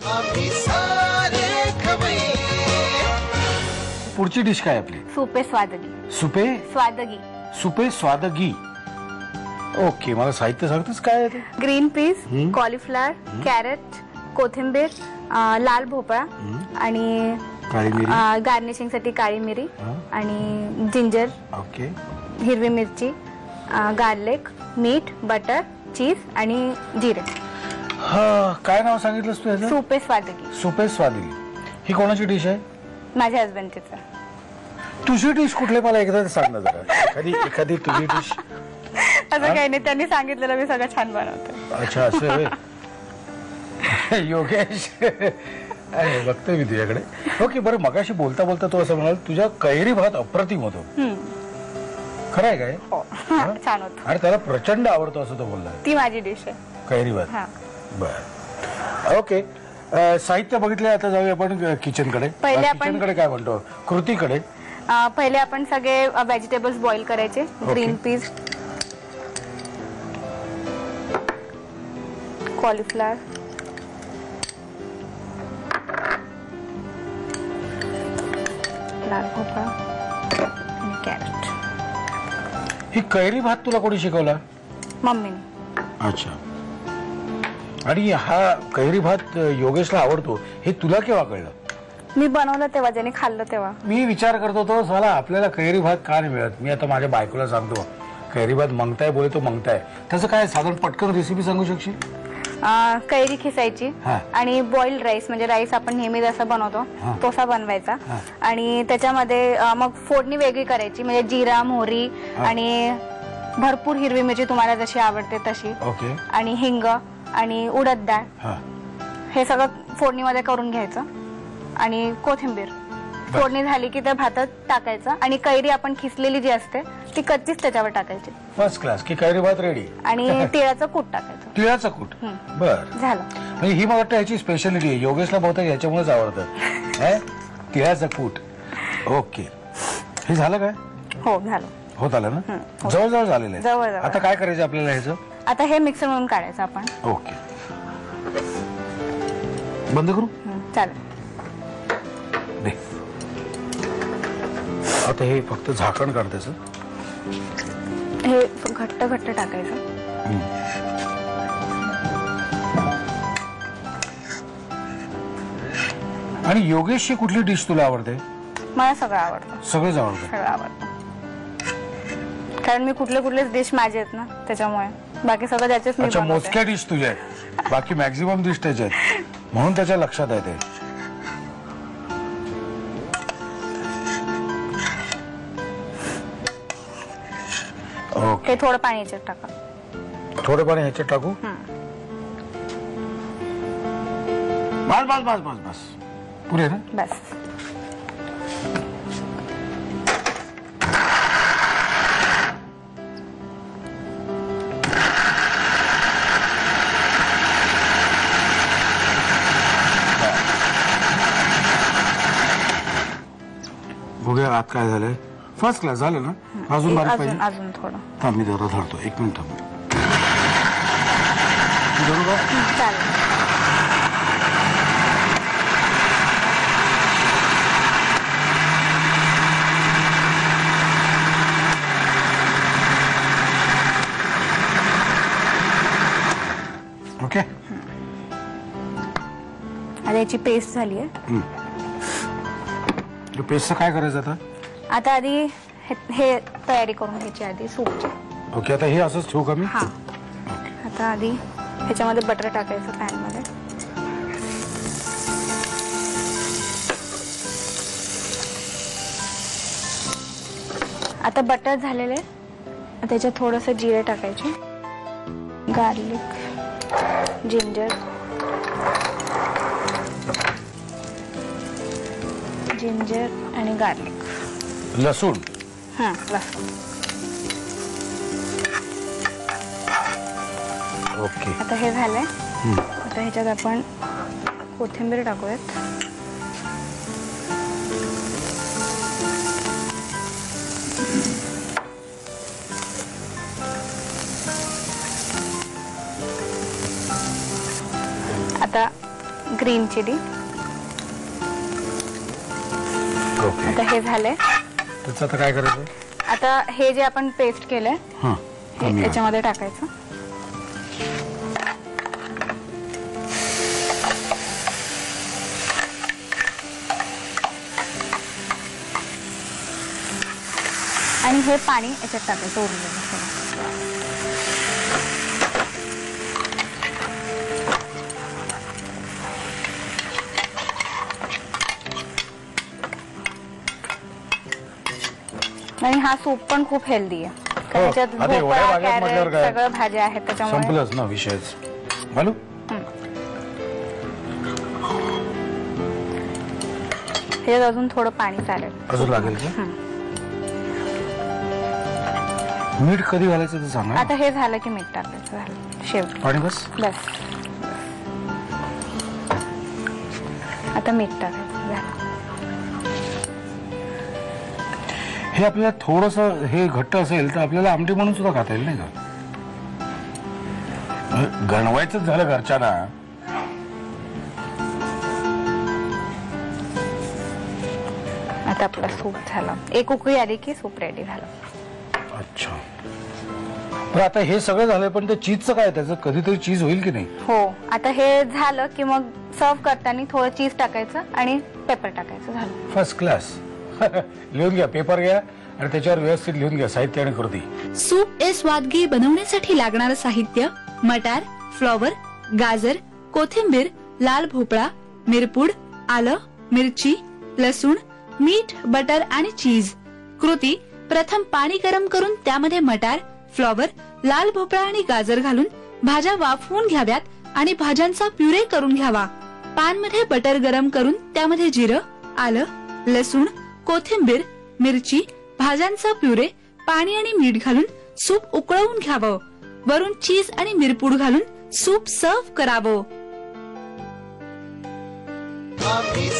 आम्ही सारे खवय्ये. पुढची डिश काय आपली? सुपे स्वादगी. सुपे स्वादगी. सुपे स्वादगी. ओके, मला साहित्य सांगतेस काय आहे ते? ग्रीन पीस, कॉलीफ्लावर, कॅरेट, कोथिंबीर, लाल भोपळा आणि काळी मिरी, गार्निशिंग साठी काळी मिरी आणि जिंजर, ओके, हिरवी मिरची, गार्लिक, मीठ, बटर, चीज आणि जिरे. हा, काय नाव सांगितलंस तू याचं? सुपे स्वादगी. सुपे स्वादगी. ही कोणाची डिश आहे? माझ्या हसबंडचीच. तुझी डिश कुठली मला एकदा सांग ना जरा. एखादी तुझी डिश. असं काही नाही, त्यांनी सांगितलेलं मी सगळं छान बनवते. अच्छा, असं होय. योगेश, अरे बघतोय मी तुझ्याकडे. ओके, बरं, मगाशी बोलता बोलता तू असं म्हणाल तुझ्या कैरी भात अप्रतिम होतो. खरं आहे काय? छान होतं आणि त्याला प्रचंड आवडतो असं तो बोलला. ती माझी डिश आहे कैरी भात. बर, ओके. साहित्य बघितलं, आता जाऊया आपण किचनकडे. किचनकडे काय म्हणतो, कृतीकडे. पहिले आपण सगळे व्हेजिटेबल्स बॉईल करायचे. ग्रीन पीस, कॉलीफ्लावर, लाल भोपळा आणि कॅरेट. ही कैरी भात तुला कोणी शिकवला? मम्मीने. अच्छा. आणि हा कैरी भात योगेशला आवडतो हे तुला केव्हा कळलं? मी बनवलं तेव्हा, ज्याने खाल्लं तेव्हा. मी विचार करत होतो साला आपल्याला कैरी भात का नाही मिळत. मी आता माझ्या बायकोला सांगतो कैरी भात मंगताय बोले तो मंगताय. त्याचं काय साधारण पटकन रेसिपी सांगू शकशील? कैरी खिसायची आणि बॉइल्ड राईस, म्हणजे राईस आपण नेहमी जसा बनवतो तसा बनवायचा. आणि त्याच्यामध्ये मग फोडणी वेगळी करायची, म्हणजे जिरा, मोहरी आणि भरपूर हिरवी मिरची तुम्हाला जशी आवडते तशी. ओके. आणि हिंग आणि उडद डाळ, हे सगळं फोडणीमध्ये करून घ्यायचं. आणि कोथिंबीर फोडणी झाली की त्या भातात टाकायचं. आणि कैरी आपण खिसलेली जी असते ती कच्चीच त्याच्यावर टाकायची. First class. की कैरी भात रेडी. आणि तिळाचं कूट टाकायचं. तिळाचं कूट. बर, झालं. म्हणजे ही मला वाटतं ह्याची स्पेशालिटी आहे. योगेशला बहुतेक ह्याच्यामुळेच आवडतं. तिळाचं कूट. ओके, हे झालं काय? हो, झालं. होत आलं ना? जवळजवळ झालेलं आहे. जवळ. आता काय करायचं आपल्याला ह्याचं? आता हे मिक्सर म्हणून काढायचं आपण. ओके, बंद करू? चालेल. आता हे फक्त झाकण काढतायचं. हे घट्ट घट्ट टाकायचं. आणि योगेशची कुठली डिश तुला आवडते? मला सगळं आवडतं. सगळंच आवडतं. सगळं आवडतं, कारण मी कुठलेच डिश माझे आहेत ना, त्याच्यामुळे. बाकी सगळं त्याच्याच. अच्छा, मोजक्या डिश तुझ्या आहेत, बाकी मॅक्झिमम डिश त्याच्या आहेत, म्हणून त्याच्या लक्षात आहे ते. ओके, थोडं पाणी याच्यात टाका. थोडं पाणी ह्याच्यात टाकू? बस बस बस बस बस, पुरे ना? बस. बघूया आत काय झालंय. फर्स्ट क्लास झालं ना? अजून बारीक पाहिजे? अजून थोडं. थांब, मी जरा धरतो. एक मिनिट थांब. चालेल. ओके. आता याची पेस्ट झाली आहे. पेस्टचं काय करायचं आता? आता आधी हे तयारी करून घ्यायची आधी सूपची. ओके, आता हे असंच ठेवू का मी? हा. आता आधी ह्याच्यामध्ये बटर टाकायचं पॅन मध्ये. आता बटर झालेले. आता याच्यात थोडंसं जिरे टाकायचे, गार्लिक, जिंजर आणि गार्लिक, लसूण. लसूण. ओके. आता हे झालंय. आता ह्याच्यात आपण कोथिंबीर टाकूयात. आता ग्रीन चिली. ओके. आता हे झालंय. त्याचं आता काय करायचं? आता हे जे आपण पेस्ट केलंय हा हे याच्यामध्ये टाकायचं. आणि हे पाणी याच्यात टाकायचं उरलेलं सगळं. आणि हा सूप पण खूप हेल्दी आहे. कारण त्याच्यात आता एवढ्या भोपळा, भाज्या म्हटल्यावर कॅरेट काय? सगळं भाज्या आहेत त्याच्यामुळे. संपलंच ना विषयच. घालू? ह्याच्यात अजून थोडं पाणी चालेल. अजून लागेल का? मीठ कधी घालायचं ते सांगा. आता हे झालं की मीठ टाकायचं. झालं शेवटी. पाणी बस. बस आता मीठ टाकायचं. झालं. हे आपल्याला थोडस हे घट्ट असेल तर आपल्याला आमटी म्हणून सुद्धा खाता येईल नाही का? गणवायचंच झालं घरच्यांना. आता आपला सूप झाला. एक उकळी आली की सूप रेडी झालं. अच्छा. पण आता हे सगळं झालंय पण ते चीजचं काय? त्याचं कधीतरी चीज होईल की नाही? हो. आता हे झालं की मग सर्व करताना थोडं चीज टाकायचं आणि पेपर टाकायचं. झालं. First class. लिहून घ्या, पेपर घ्या आणि त्याच्यावर व्यवस्थित लिहून घ्या साहित्य आणि कृती. सूप ए स्वादगी बनवण्यासाठी लागणारं साहित्य: मटार, फ्लॉवर, गाजर, कोथिंबीर, लाल भोपळा, मिरपूड, आलं, मिरची, लसूण, मीठ, बटर आणि चीज. कृती: प्रथम पाणी गरम करून त्यामध्ये मटार, फ्लॉवर, लाल भोपळा आणि गाजर घालून भाज्या वाफवून घ्याव्यात आणि भाज्यांचा प्युरे करून घ्यावा. पॅन मध्ये बटर गरम करून त्यामध्ये जिरं, आलं, लसूण, कोथिंबीर, मिरची, भाज्यांचा प्युरे, पाणी आणि मीठ घालून सूप उकळवून घ्यावं. वरून चीज आणि मिरपूड घालून सूप सर्व्ह करावं. आम्ही